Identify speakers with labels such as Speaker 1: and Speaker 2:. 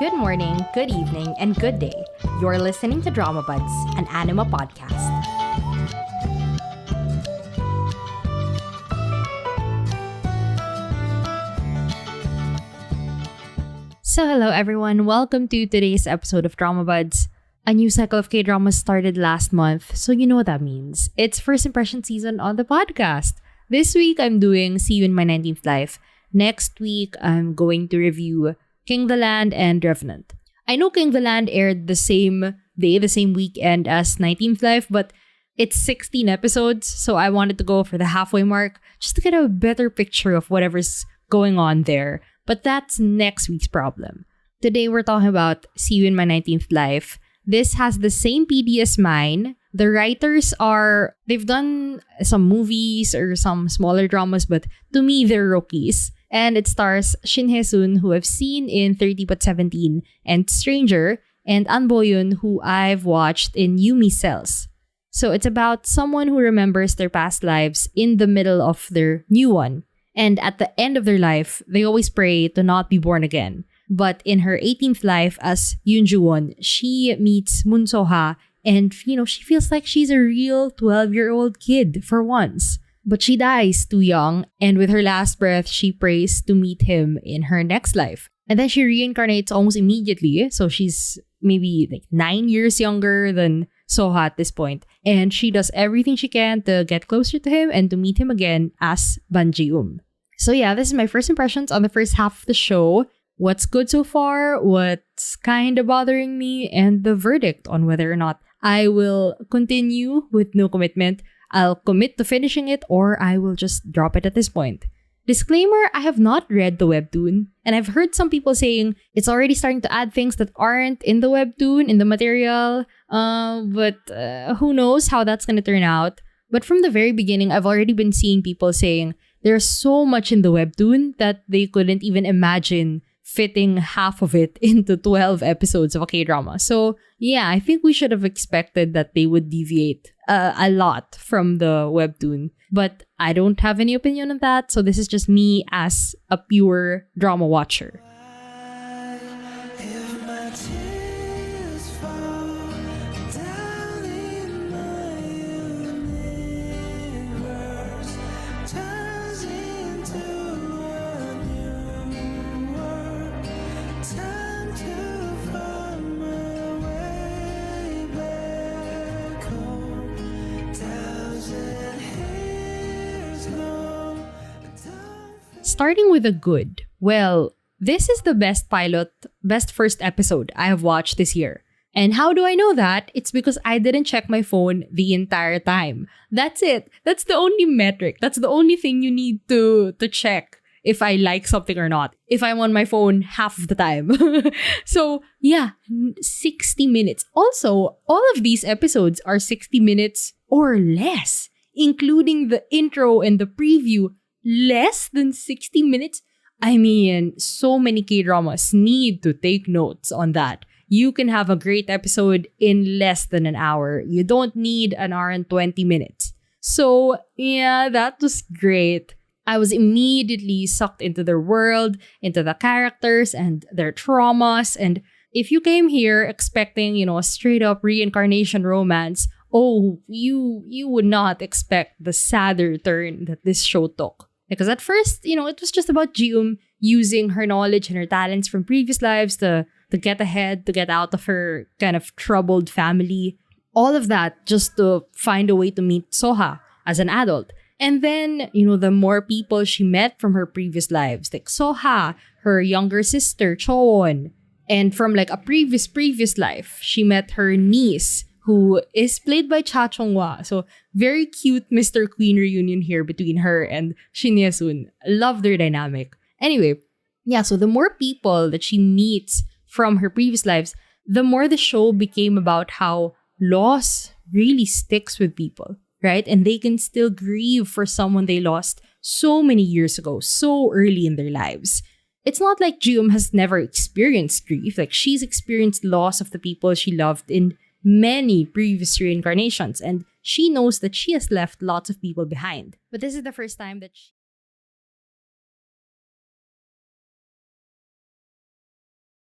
Speaker 1: Good morning, good evening, and good day. You're listening to Drama Buds, an anime podcast. So hello everyone, welcome to today's episode of Drama Buds. A new cycle of K-dramas started last month, so you know what that means. It's first impression season on the podcast. This week I'm doing See You in My 19th Life. Next week I'm going to review King the Land and Revenant. I know King the Land aired the same day, the same weekend as 19th Life, but it's 16 episodes, so I wanted to go for the halfway mark just to get a better picture of whatever's going on there. But that's next week's problem. Today we're talking about See You in My 19th Life. This has the same PD as mine. The writers they've done some movies or some smaller dramas, but to me, they're rookies. And it stars Shin Hye-sun, who I've seen in 30 but 17 and Stranger, and An Bo-yoon, who I've watched in Yumi Cells. So it's about someone who remembers their past lives in the middle of their new one. And at the end of their life, they always pray to not be born again. But in her 18th life as Yoon Ju-won, she meets Moon So-ha, and she feels like she's a real 12-year-old kid for once. But she dies too young, and with her last breath, she prays to meet him in her next life. And then she reincarnates almost immediately, so she's maybe like 9 years younger than So-ha at this point. And she does everything she can to get closer to him and to meet him again as Ban Ji-um. So yeah, this is my first impressions on the first half of the show. What's good so far, what's kind of bothering me, and the verdict on whether or not I will continue with no commitment. I'll commit to finishing it, or I will just drop it at this point. Disclaimer, I have not read the webtoon, and I've heard some people saying it's already starting to add things that aren't in the webtoon, in the material, but who knows how that's going to turn out. But from the very beginning, I've already been seeing people saying there's so much in the webtoon that they couldn't even imagine fitting half of it into 12 episodes of a K-drama. So yeah, I think we should have expected that they would deviate a lot from the webtoon. But I don't have any opinion on that, so this is just me as a pure drama watcher. Starting with the good. Well, this is the best first episode I have watched this year. And how do I know that? It's because I didn't check my phone the entire time. That's it. That's the only metric. That's the only thing you need to check if I like something or not. If I'm on my phone half of the time. So yeah, 60 minutes. Also, all of these episodes are 60 minutes or less, including the intro and the preview. Less than 60 minutes? I mean, so many K-dramas need to take notes on that. You can have a great episode in less than an hour. You don't need an hour and 20 minutes. So, yeah, that was great. I was immediately sucked into their world, into the characters and their traumas. And if you came here expecting, a straight up reincarnation romance, you would not expect the sadder turn that this show took. Because at first, it was just about Ji-um using her knowledge and her talents from previous lives to get ahead, to get out of her kind of troubled family. All of that just to find a way to meet So-ha as an adult. And then, the more people she met from her previous lives, like So-ha, her younger sister, Cho-won. And from like a previous life, she met her niece, who is played by Cha Chong-hwa. So, very cute Mr. Queen reunion here between her and Shin Hye-sun. Love their dynamic. Anyway, yeah, so the more people that she meets from her previous lives, the more the show became about how loss really sticks with people, right? And they can still grieve for someone they lost so many years ago, so early in their lives. It's not like Ji-um has never experienced grief. Like, she's experienced loss of the people she loved in many previous reincarnations, and she knows that she has left lots of people behind. But this is the first time that